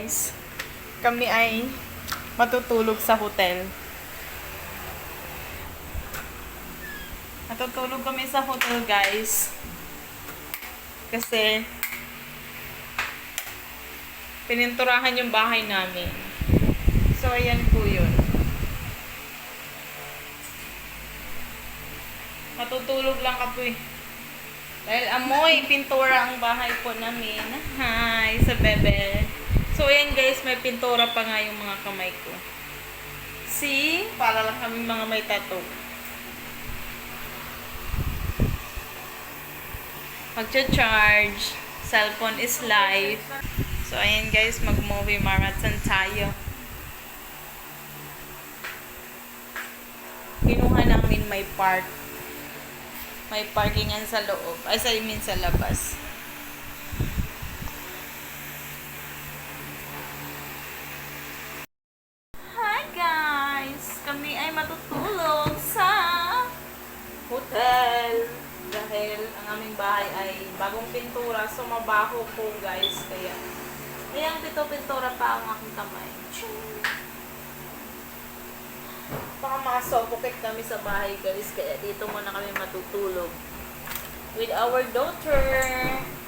guys, kami ay matutulog sa hotel. Matutulog kami sa hotel, guys. Kasi pininturahan yung bahay namin. So, ayan po yun. Matutulog lang kapoy. Dahil amoy pintura ang bahay po namin. Hi, sa bebe. So, ayan guys, may pintura pa nga yung mga kamay ko. See? Para lang kami mga may tattoo. Magcha-charge. Cellphone is life. So, ayan guys, mag-movie marathon tayo. Kinuha namin may park. May parkingan sa loob. Ay, I mean sa labas. Hi guys! Kami ay matutulog sa hotel. Dahil ang aming bahay ay bagong pintura. So, mabaho po guys. Kaya, ayan, pintura pa ang aking kamay. Baka makasuffocate kami sa bahay guys, kaya dito muna kami matutulog with our daughter.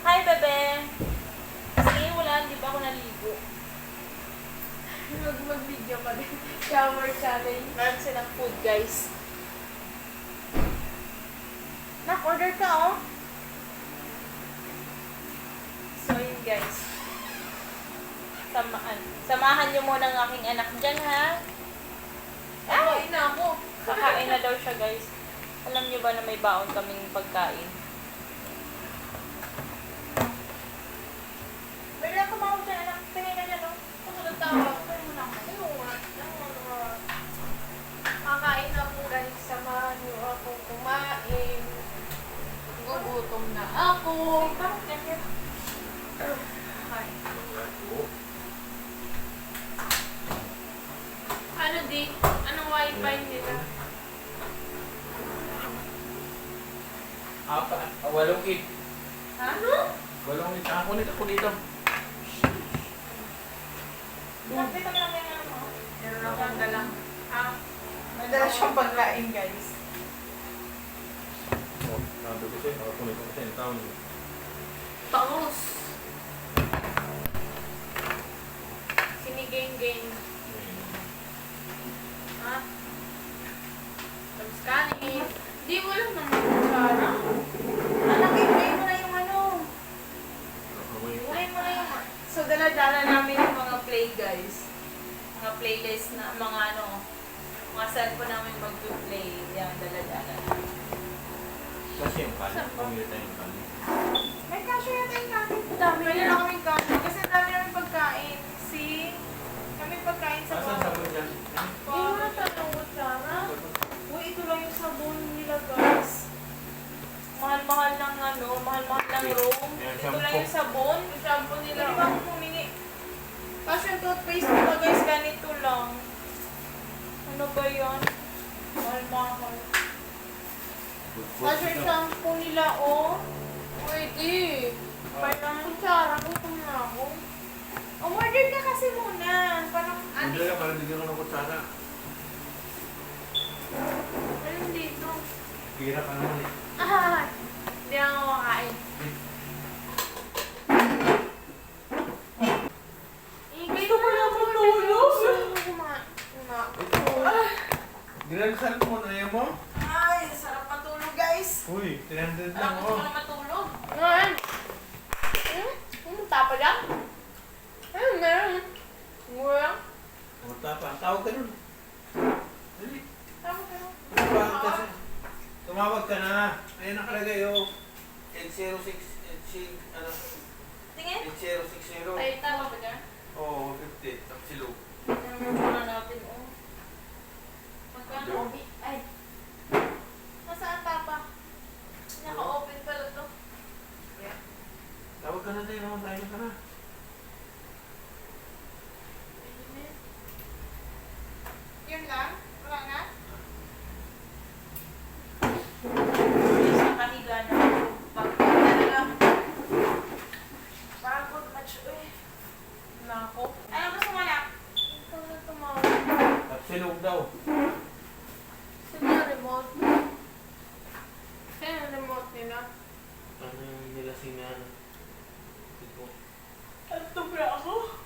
Hi bebe! Kasi wala, di ba ako naligo? Mag-video pa din. Shower challenge. Meron silang food guys. Order ka oh. So yun guys. Samahan nyo muna ang aking anak dyan ha. Kakain na ako. Kakain na daw siya, guys. Alam niyo ba na may baon kaming pagkain? May lang kumawag dyan, anak. Tingin ka dyan, no? Kasunod tawag. Kaya mo lang. Kakain na po guys. Samahan niyo ako kumain. Gugutom na ako. Bakit ganyan? Hi. Ano di? Anong wifi nila? Walong gig. Ano? Walong gig. Ako dito. Lapit kami namin ang ano. Meron akong dalang. May dala siyang pagkain, guys. Nandito kasi. Nakakunin ko kasi yung taon. Paus. Sinigeng-geng. Ha? Tapos kanin. Di mo lang naman kutsara. Anak, iuwi mo na yung ano. Iuwi mo na yung... So, dala-dala namin yung mga play, guys. Mga playlist na, mga ano, mga cellphone namin mag-play. Yan, dala-dala. Kasi yung kanin. Pumili tayo yung kanin. May kasya yata yung kanin. Dami na kaming kanin. Kasi dami namin pagkain. See? Kami pagkain sa Asan sa mga dyan? Di mo na tatlong kutsara. Uy, ito lang yung sabon nila, guys. Mahal-mahal ng ano, mahal-mahal ng room. Ito lang yung sabon. Yung shampoo Hindi nila. ba ako humingi? Kasi yung toothpaste nila, guys, ganito lang. Ano ba yan? Mahal-mahal. Kasi yung shampoo nila, oh. Pwede. Parang, Kutsara, gutom na ako. umorder ka kasi muna. Parang, Hindi ka para bigyan ko ng kutsara. Anong dito? Pira ka naman eh. Hindi na ako kakain. gusto ko na matulog. Ginagsan mo na yan mo? Ay, sarap matulog, guys. Uy, 300 Alam lang ko oh. na matulog. Ngayon. Pumunta pa lang? Ano meron? Mura? Punta pa. Tawag ka nun. Dali. Tama ka lang. Tumawag ka sa... Tumawag ka na. Ayan nakalagay oh. 806... ano? Tingin. 8060. Ay, tama ba dyan? Oo, 50. Tapos silog. Tingnan muna natin, oh. Magkano? Ay. Nasaan tapa? Naka-open pala to. Tawag ka na tayo naman. Tayo ka na. Yun lang? Wala na? Sa kahiga na pagkakala lang. Pagod match, uy. Nako. Ay, bilog daw. Sino yung remote? Sino yung remote nila? Ano yung nilasingan? Ito. Anto ba ako?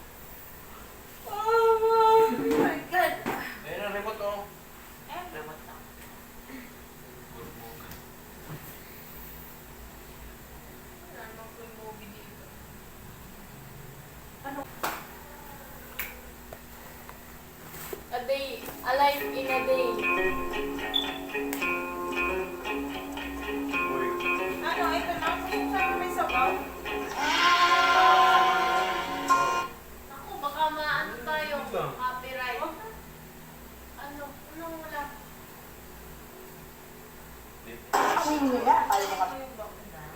Oh my God! Ayun ang remote oh. Remote na. Wala naman po yung movie dito. A day, a life in a day. Ano, ito na. Saan may sabaw? Ako, baka maano tayo. Wait lang. Copyright. Ano? Anong wala?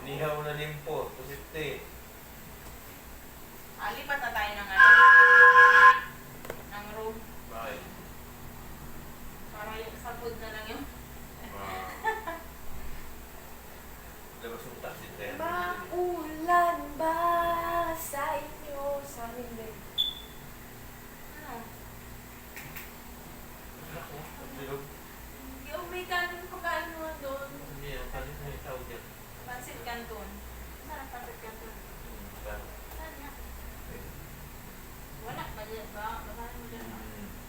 Nihaw na limpo. Posite. Lipat na tayo ng ano? Ng room. Bakit? Para yung sa food na lang yung... Labas yung taxi tayo. Maulan ba sa inyo? Sa amin din. Ano? Ako, ang bilog. Yung may kanin pagkain mo doon. Hindi, ang palit na yung tawag yan. Pansit Canton. Saan ang pansit Canton? Saan nga? Wala. Mali ba? Basahin mo dyan.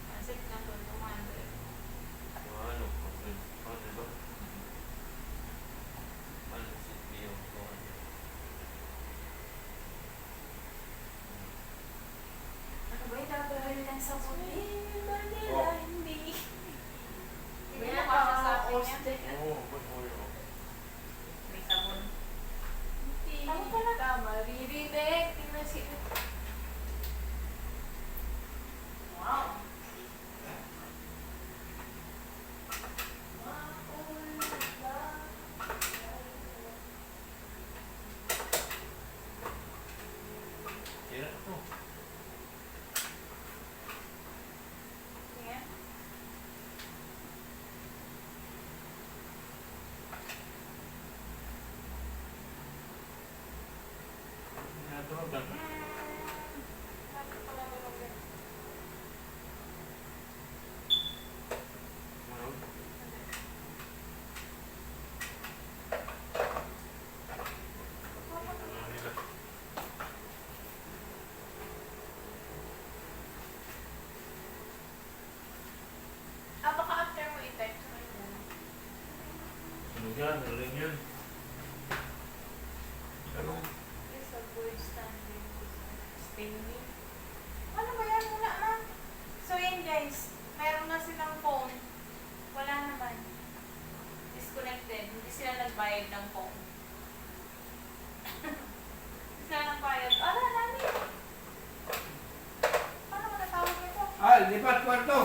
Pansit Canton, 200. Ano? Ano ba? Ano si Pio? Ano ba yung dadalhin lang sa muli? Oh. Hindi. May Hindi na kasya sa akin yan. naka-oste. Oo, ba't mo yun? May sabon. Tama pala. Tama, maririnig. Tingnan si... Wow. Tira ako. Sige. Natawag ka. Ano? Ano nila? Baka after mo i-type sa kanya. Ano yan? Ano rin yun? Ano? Yes, a boy standing. Stay me. Ano ba yan? Wala na. So yan guys, meron na silang phone. Wala naman. Disconnected. Hindi sila nagbayad ng phone. Hindi sila nagbayad. Ala, dami. Paano ko natawag nito? Al, lipat kwarto!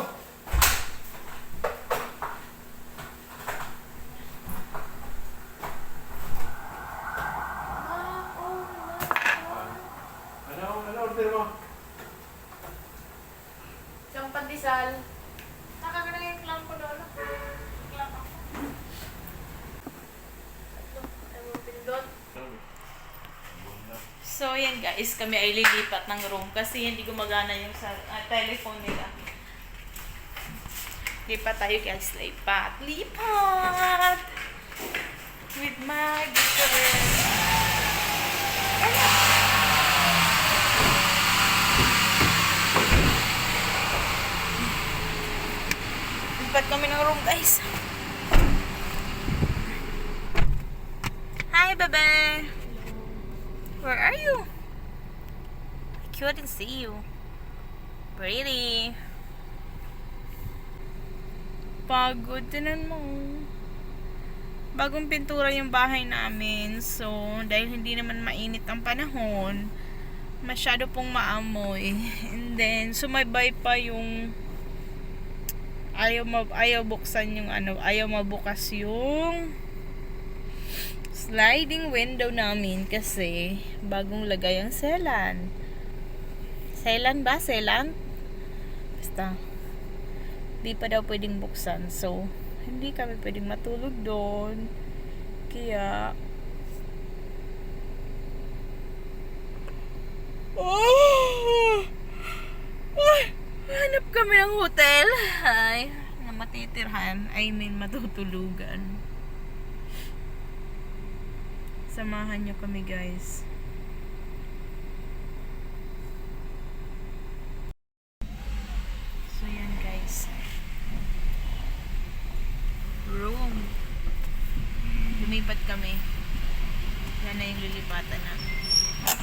Ano order mo? Isang pandesal. Nakakala yung clown ko doon. Clown ako. Ano mo pindot? So yan guys, kami ay lilipat ng room kasi hindi gumagana yung sa telephone nila. Lipat tayo guys, lipat. Lipat! With my girl. Lipat kami ng room guys. Hi bebe! Where are you? I couldn't see you. Pretty. Pagod, tinan mo. Bagong pintura yung bahay namin. So, dahil hindi naman mainit ang panahon, masyado pong maamoy. And then, sumaybay pa yung ayaw buksan yung ano, ayaw mabukas yung sliding window namin kasi bagong lagay ang selan. Selan ba? Selan? Basta. Di pa daw pwedeng buksan. So, hindi kami pwedeng matulog doon. Kaya, ay, hanap kami ng hotel. Ay, na matitirhan. I mean, matutulugan. Samahan nyo kami, guys. So, yan, guys. Room. Lumipat kami. Yan na yung lilipatan na.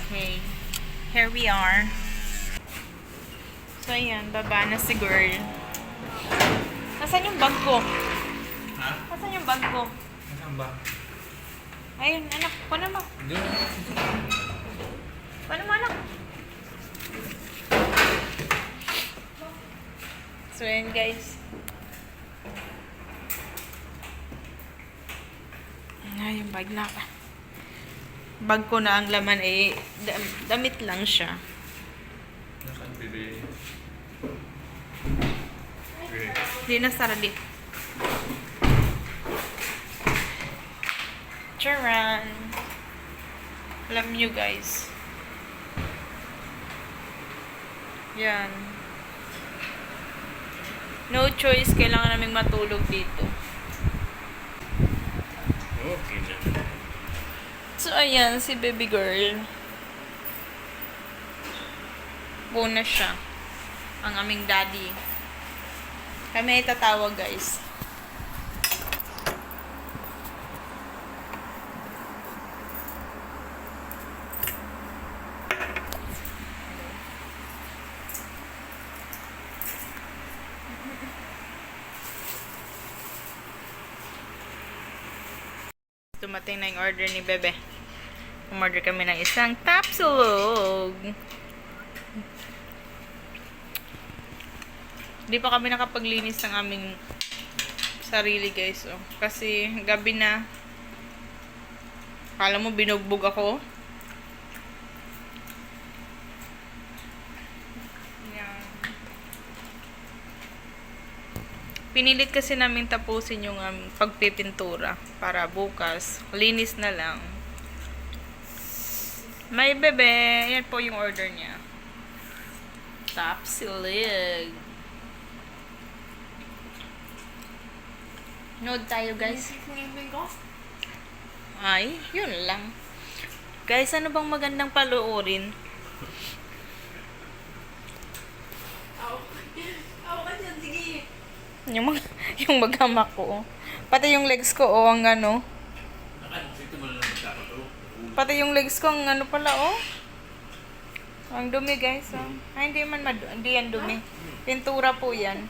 Okay. Here we are. So, ayan. Baba na si girl. Nasaan yung bag ko? Ha? Nasaan yung bag ko? Nasaan ba? Ayun, anak. Kuha mo. Doon. Kuha mo, anak. So, ayan, guys. Yung bag na. Bag ko na ang laman eh. Damit lang siya. Nasaan bebe? Hindi na sarali. Charan! Alam nyo guys. Yan. No choice. Kailangan naming matulog dito. Okay na. So, ayan, si baby girl. Bona siya. Ang aming daddy. Kami ay tatawag, guys. Dumating na yung order ni Bebe. Umorder kami ng isang tapsulog. Hindi pa kami nakapaglinis ng aming sarili, guys. Oh. Kasi gabi na. Akala mo binugbog ako? Yan. Pinilit kasi namin tapusin yung pagpipintura para bukas. Linis na lang. May bebe. Yan po yung order niya. Tapsilog. Nood tayo, guys. Ay, yun lang. Guys, ano bang magandang paluorin? Yung maghamak ko. Pati yung legs ko, oh, ang ano. Pati yung legs ko, ang ano pala, oh. Ang dumi, guys, oh. Ay, hindi yan dumi. Pintura po yan.